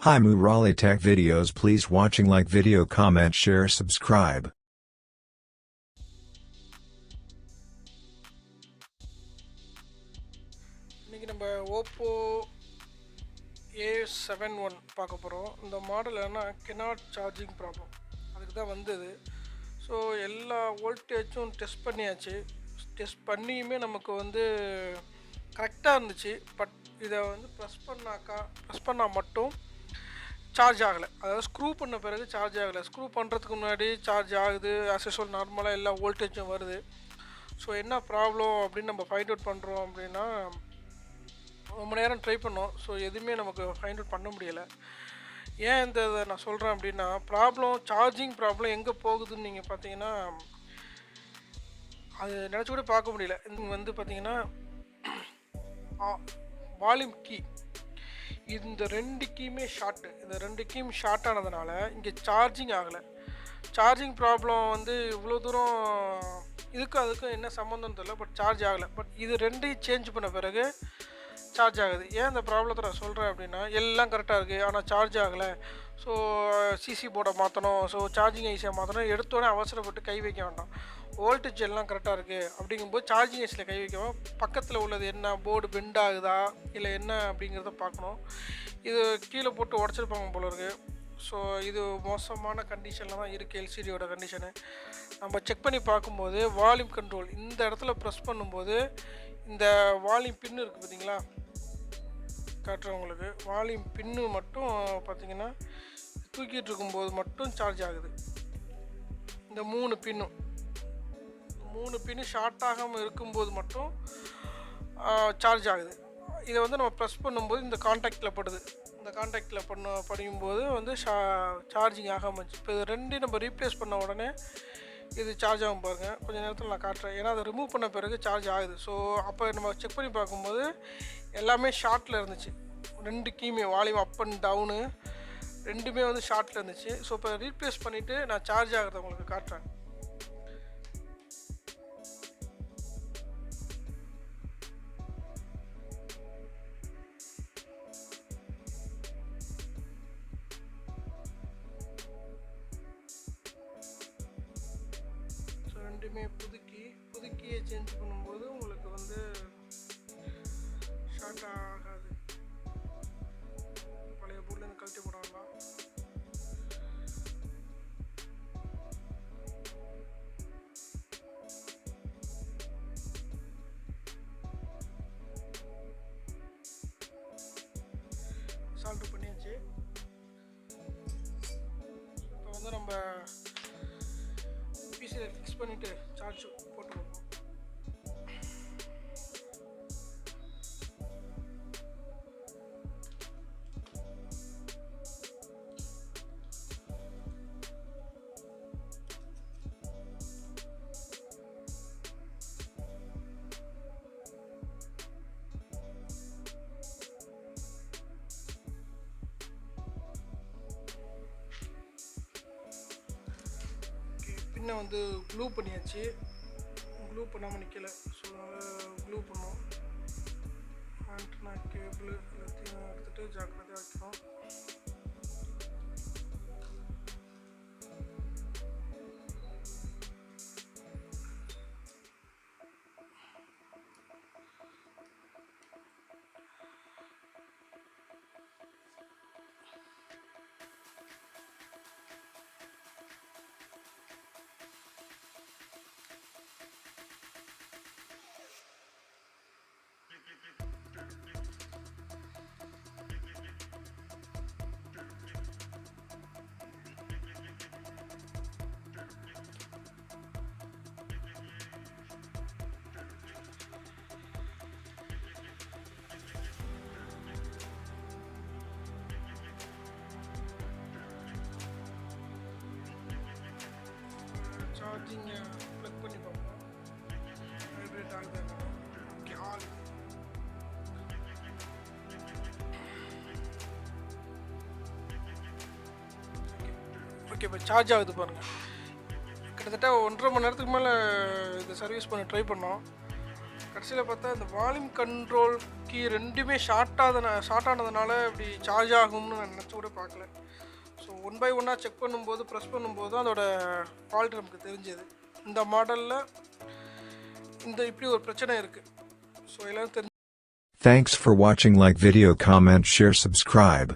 Hi Murali Tech Videos, please watching, like video, comment, share, subscribe. இன்னைக்கு நம்ம oppo a71 பார்க்க போகிறோம். இந்த மாடல் என்ன cannot சார்ஜிங் ப்ராப்ளம் அதுக்கு தான் வந்தது. ஸோ எல்லா வோல்டேஜும் டெஸ்ட் பண்ணியாச்சு. டெஸ்ட் பண்ணியுமே நமக்கு வந்து கரெக்டாக இருந்துச்சு. பட் இதை வந்து ப்ரெஸ் பண்ணால் மட்டும் சார்ஜ் ஆகலை. அதாவது ஸ்க்ரூ பண்ண பிறகு சார்ஜ் ஆகலை. ஸ்க்ரூ பண்ணுறதுக்கு முன்னாடி சார்ஜ் ஆகுது, ஆஸ் யூசுவல் நார்மலாக எல்லா வோல்டேஜும் வருது. ஸோ என்ன ப்ராப்ளம் அப்படின்னு நம்ம ஃபைண்ட் அவுட் பண்ணுறோம் அப்படின்னா, ரொம்ப நேரம் ட்ரை பண்ணோம். ஸோ எதுவுமே நமக்கு ஃபைண்ட் அவுட் பண்ண முடியலை. ஏன் இந்த இதை நான் சொல்கிறேன் அப்படின்னா, சார்ஜிங் ப்ராப்ளம் எங்கே போகுதுன்னு நீங்கள் பார்த்தீங்கன்னா, அது நினச்சி கூட பார்க்க முடியல. இது வந்து பார்த்தீங்கன்னா வால்யூம் கீ, இந்த ரெண்டு கீயுமே ஷார்ட்டு. இந்த ரெண்டு கீயும் ஷார்ட் ஆனதுனால இங்கே சார்ஜிங் ஆகலை. சார்ஜிங் ப்ராப்ளம் வந்து இவ்வளோ தூரம் இதுக்கும் அதுக்கும் என்ன சம்மந்தம் தெரியல, பட் சார்ஜ் ஆகலை. பட் இது ரெண்டையும் சேஞ்ச் பண்ண பிறகு சார்ஜ் ஆகுது. ஏன் இந்த ப்ராப்ளத்தை நான் சொல்கிறேன் அப்படின்னா, எல்லாம் கரெக்டாக இருக்குது ஆனால் சார்ஜ் ஆகலை. ஸோ சிசி போர்டை மாற்றணும், ஸோ சார்ஜிங் ஐசியை மாற்றணும். எடுத்தோடனே அவசரப்பட்டு கை வைக்க வேண்டாம். வோல்டேஜ் எல்லாம் கரெக்டாக இருக்குது அப்படிங்கும்போது சார்ஜிங் ஐஸில் கை வைக்காமல் பக்கத்தில் உள்ளது என்ன போர்டு பெண்ட் ஆகுதா இல்லை என்ன அப்படிங்கிறத பார்க்கணும். இது கீழே போட்டு உடச்சிருப்பாங்க போல இருக்குது. ஸோ இது மோசமான கண்டிஷனில் தான் இருக்குது எல்சிடியோட கண்டிஷனு. நம்ம செக் பண்ணி பார்க்கும்போது வால்யூம் கண்ட்ரோல் இந்த இடத்துல ப்ரெஸ் பண்ணும்போது இந்த வால்யூம் பின்னு இருக்குது பார்த்தீங்களா, காட்டுறவங்களுக்கு வால்யூம் பின்னு மட்டும் பார்த்திங்கன்னா தூக்கிட்டு இருக்கும்போது மட்டும் சார்ஜ் ஆகுது. இந்த மூணு பின்னு ஷார்ட் ஆகாமல் இருக்கும்போது மட்டும் சார்ஜ் ஆகுது. இதை வந்து நம்ம ப்ரெஸ் பண்ணும்போது இந்த காண்டாக்டில் படுது. இந்த காண்டாக்டில் படிக்கும்போது வந்து சார்ஜிங் ஆகாமல் இருந்துச்சு. இப்போ இது ரெண்டையும் நம்ம ரீப்ளேஸ் பண்ண உடனே இது சார்ஜ் ஆகும் பாருங்கள். கொஞ்சம் நேரத்தில் நான் காட்டுறேன். ஏன்னா அதை ரிமூவ் பண்ண பிறகு சார்ஜ் ஆகுது. ஸோ அப்போ நம்ம செக் பண்ணி பார்க்கும்போது எல்லாமே ஷார்ட்டில் இருந்துச்சு. ரெண்டு கீமே வால்யூம் அப் அண்ட் டவுனு ரெண்டுமே வந்து ஷார்ட்டில் இருந்துச்சு. ஸோ இப்போ ரீப்ளேஸ் பண்ணிவிட்டு நான் சார்ஜ் ஆகிறத உங்களுக்கு காட்டுறேன். ரெண்டுமே புதுக்கியை சேஞ்ச் பண்ணும்போது உங்களுக்கு வந்து ஷார்ட் ஆகாது. பழைய போர்ட்லேருந்து கழட்டி போட வேண்டாம். சால்வ் பண்ணியாச்சு. இப்போ வந்து நம்ம பிசியில் ஃபிக்ஸ் பண்ணிவிட்டு சார்ஜ் போட்டு வைப்போம். பின்ன வந்து க்ளூ பண்ணியாச்சு. க்ளூ பண்ணாமல் நிற்கலை. ஸோ அதனால் க்ளூ பண்ணோம். ஆண்டனா கேபிள் எல்லாத்தையும் எடுத்துகிட்டு ஜாக்கிரதையாக வைக்கணும். சார்ஜிங்கை ப்ளக் பண்ணி பார்ப்போம். வைப்ரேட் ஆகுது. Okay, all. ஓகே, இப்போ சார்ஜ் ஆகுது பாருங்கள். கிட்டத்தட்ட 1.5 மணி நேரத்துக்கு மேலே இதை சர்வீஸ் பண்ண ட்ரை பண்ணோம். கடைசியில் பார்த்தா இந்த வால்யூம் கண்ட்ரோல் கீ ரெண்டுமே ஷார்ட் ஆனதுனால இப்படி சார்ஜ் ஆகும்னு நான் நினச்சி கூட பார்க்கல. ஸோ 1 by 1 செக் பண்ணும்போது ப்ரெஸ் பண்ணும்போது தான் அதோட ஃபால்ட் நமக்கு தெரிஞ்சது. இந்த மாடலில் இப்படி ஒரு பிரச்சனை இருக்குது. ஸோ எல்லோரும் தெரிஞ்சு. Thanks for watching. Like video, comment, share, subscribe.